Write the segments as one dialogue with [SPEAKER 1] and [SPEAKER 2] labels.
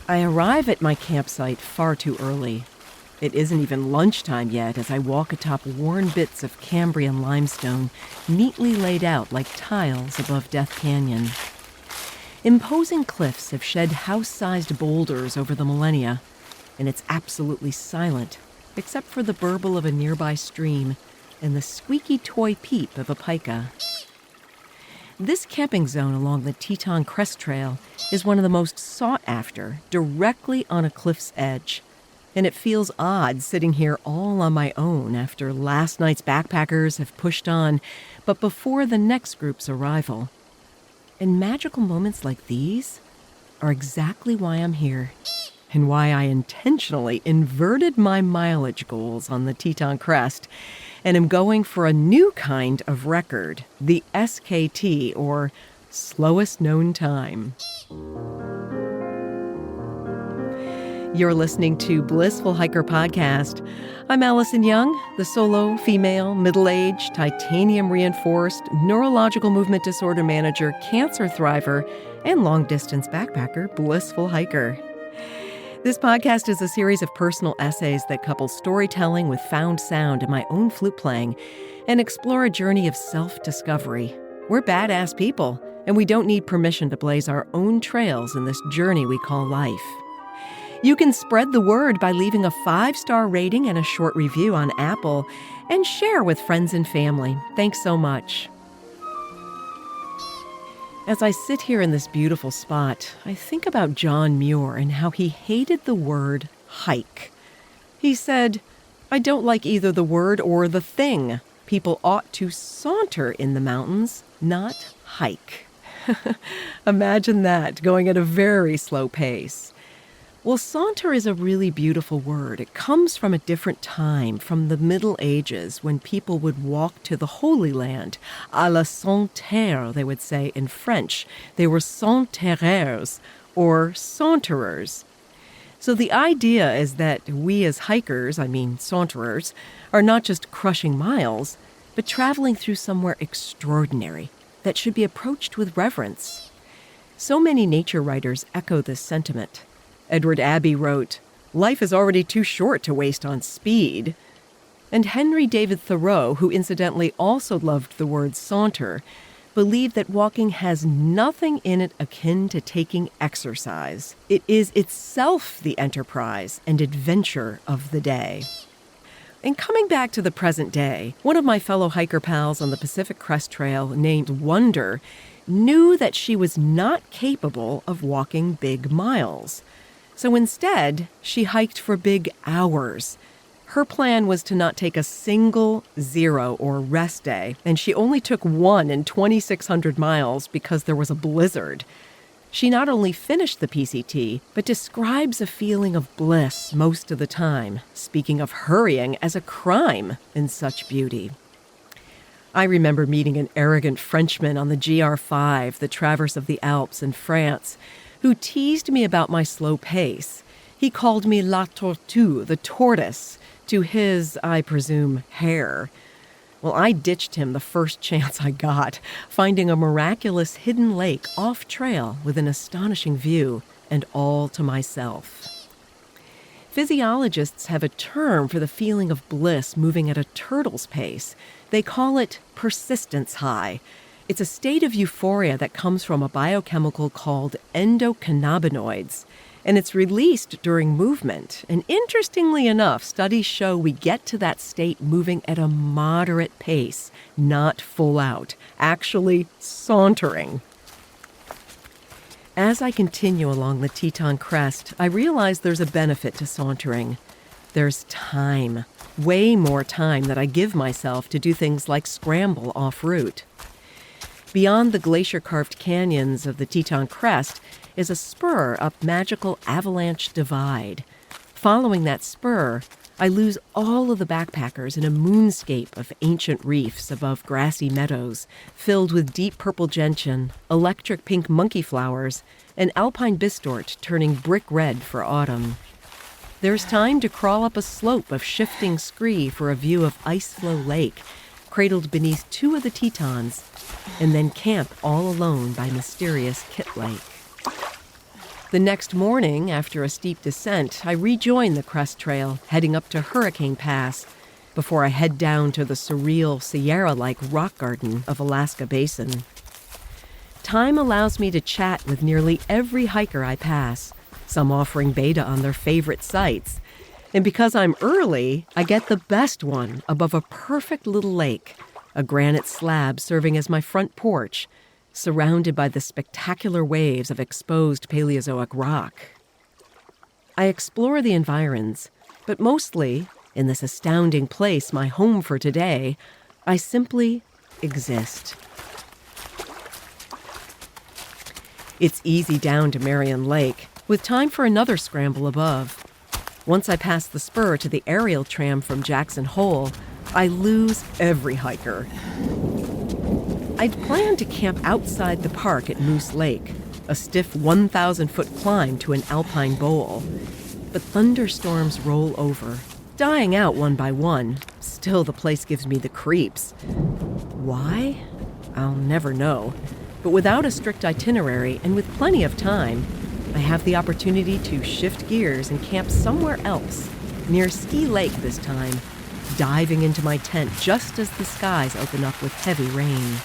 [SPEAKER 1] I arrive at my campsite far too early. It isn't even lunchtime yet as I walk atop worn bits of Cambrian limestone neatly laid out like tiles above Death Canyon. Imposing cliffs have shed house-sized boulders over the millennia, and it's absolutely silent, except for the burble of a nearby stream and the squeaky toy peep of a pika. This camping zone along the Teton Crest Trail is one of the most sought after, directly on a cliff's edge. And it feels odd sitting here all on my own after last night's backpackers have pushed on, but before the next group's arrival. And magical moments like these are exactly why I'm here, and why I intentionally inverted my mileage goals on the Teton Crest and am going for a new kind of record, the SKT, or slowest known time. You're listening to Blissful Hiker Podcast. I'm Allison Young, the solo, female, middle-aged, titanium-reinforced, neurological movement disorder manager, cancer thriver, and long-distance backpacker, blissful hiker. This podcast is a series of personal essays that couple storytelling with found sound and my own flute playing and explore a journey of self-discovery. We're badass people, and we don't need permission to blaze our own trails in this journey we call life. You can spread the word by leaving a 5-star rating and a short review on Apple and share with friends and family. Thanks so much. As I sit here in this beautiful spot, I think about John Muir and how he hated the word hike. He said, "I don't like either the word or the thing. People ought to saunter in the mountains, not hike." Imagine that, going at a very slow pace. Well, saunter is a really beautiful word. It comes from a different time, from the Middle Ages, when people would walk to the Holy Land. À la saunter, they would say in French. They were sautereurs, or saunterers. So the idea is that we as hikers, saunterers, are not just crushing miles, but traveling through somewhere extraordinary that should be approached with reverence. So many nature writers echo this sentiment. Edward Abbey wrote, "Life is already too short to waste on speed." And Henry David Thoreau, who incidentally also loved the word saunter, believed that walking has nothing in it akin to taking exercise. It is itself the enterprise and adventure of the day. And coming back to the present day, one of my fellow hiker pals on the Pacific Crest Trail named Wonder knew that she was not capable of walking big miles. So instead, she hiked for big hours. Her plan was to not take a single zero or rest day, and she only took one in 2,600 miles because there was a blizzard. She not only finished the PCT, but describes a feeling of bliss most of the time, speaking of hurrying as a crime in such beauty. I remember meeting an arrogant Frenchman on the GR5, the Traverse of the Alps in France, who teased me about my slow pace. He called me La Tortue, the tortoise, to his, I presume, hair. Well, I ditched him the first chance I got, finding a miraculous hidden lake off-trail with an astonishing view, and all to myself. Physiologists have a term for the feeling of bliss moving at a turtle's pace. They call it persistence high. It's a state of euphoria that comes from a biochemical called endocannabinoids, and it's released during movement. And interestingly enough, studies show we get to that state moving at a moderate pace, not full out, actually sauntering. As I continue along the Teton Crest, I realize there's a benefit to sauntering. There's time, way more time that I give myself to do things like scramble off route. Beyond the glacier-carved canyons of the Teton Crest is a spur up magical Avalanche Divide. Following that spur, I lose all of the backpackers in a moonscape of ancient reefs above grassy meadows, filled with deep purple gentian, electric pink monkey flowers, and alpine bistort turning brick red for autumn. There's time to crawl up a slope of shifting scree for a view of Iceflow Lake, cradled beneath 2 of the Tetons, and then camp all alone by mysterious Kit Lake. The next morning, after a steep descent, I rejoin the crest trail, heading up to Hurricane Pass, before I head down to the surreal Sierra-like rock garden of Alaska Basin. Time allows me to chat with nearly every hiker I pass, some offering beta on their favorite sites. And because I'm early, I get the best one above a perfect little lake, a granite slab serving as my front porch, surrounded by the spectacular waves of exposed Paleozoic rock. I explore the environs, but mostly, in this astounding place, my home for today, I simply exist. It's easy down to Marion Lake, with time for another scramble above. Once I pass the spur to the aerial tram from Jackson Hole, I lose every hiker. I'd planned to camp outside the park at Moose Lake, a stiff 1,000-foot climb to an alpine bowl. But thunderstorms roll over, dying out one by one. Still, the place gives me the creeps. Why? I'll never know. But without a strict itinerary and with plenty of time, I have the opportunity to shift gears and camp somewhere else, near Ski Lake this time, diving into my tent just as the skies open up with heavy rain.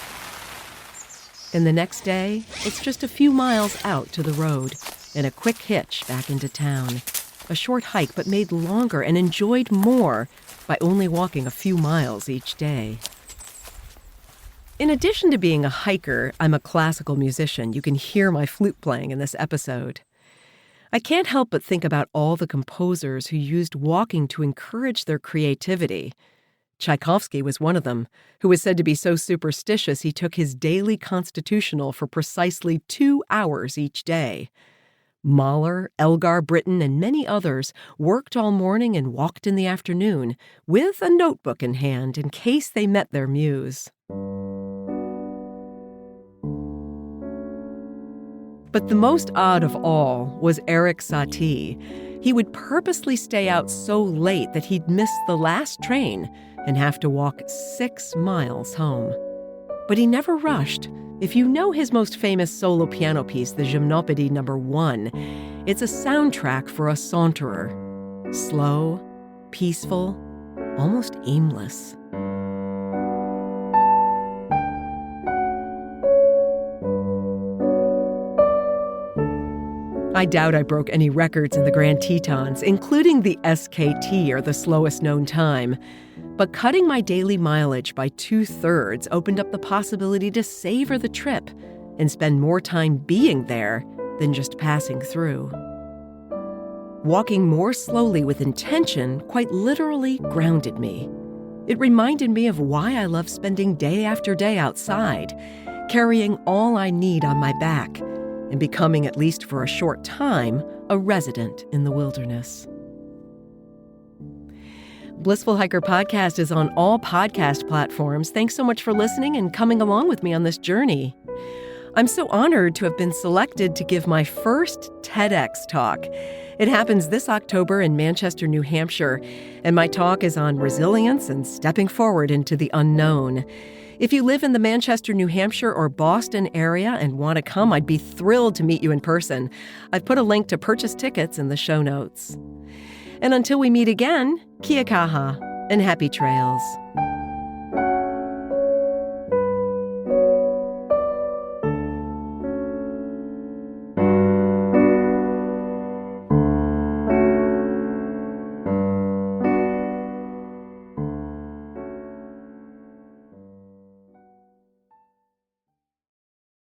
[SPEAKER 1] And the next day, it's just a few miles out to the road and a quick hitch back into town. A short hike, but made longer and enjoyed more by only walking a few miles each day. In addition to being a hiker, I'm a classical musician. You can hear my flute playing in this episode. I can't help but think about all the composers who used walking to encourage their creativity. Tchaikovsky was one of them, who was said to be so superstitious he took his daily constitutional for precisely 2 hours each day. Mahler, Elgar Britton, and many others worked all morning and walked in the afternoon, with a notebook in hand in case they met their muse. But the most odd of all was Erik Satie. He would purposely stay out so late that he'd miss the last train and have to walk 6 miles home. But he never rushed. If you know his most famous solo piano piece, the Gymnopédie No. 1, it's a soundtrack for a saunterer. Slow, peaceful, almost aimless. I doubt I broke any records in the Grand Tetons, including the SKT, or the slowest known time. But cutting my daily mileage by 2/3 opened up the possibility to savor the trip and spend more time being there than just passing through. Walking more slowly with intention quite literally grounded me. It reminded me of why I love spending day after day outside, carrying all I need on my back, and becoming, at least for a short time, a resident in the wilderness. Blissful Hiker Podcast is on all podcast platforms. Thanks so much for listening and coming along with me on this journey. I'm so honored to have been selected to give my first TEDx talk. It happens this October in Manchester, New Hampshire, and my talk is on resilience and stepping forward into the unknown. If you live in the Manchester, New Hampshire, or Boston area and want to come, I'd be thrilled to meet you in person. I've put a link to purchase tickets in the show notes. And until we meet again, kia kaha and happy trails.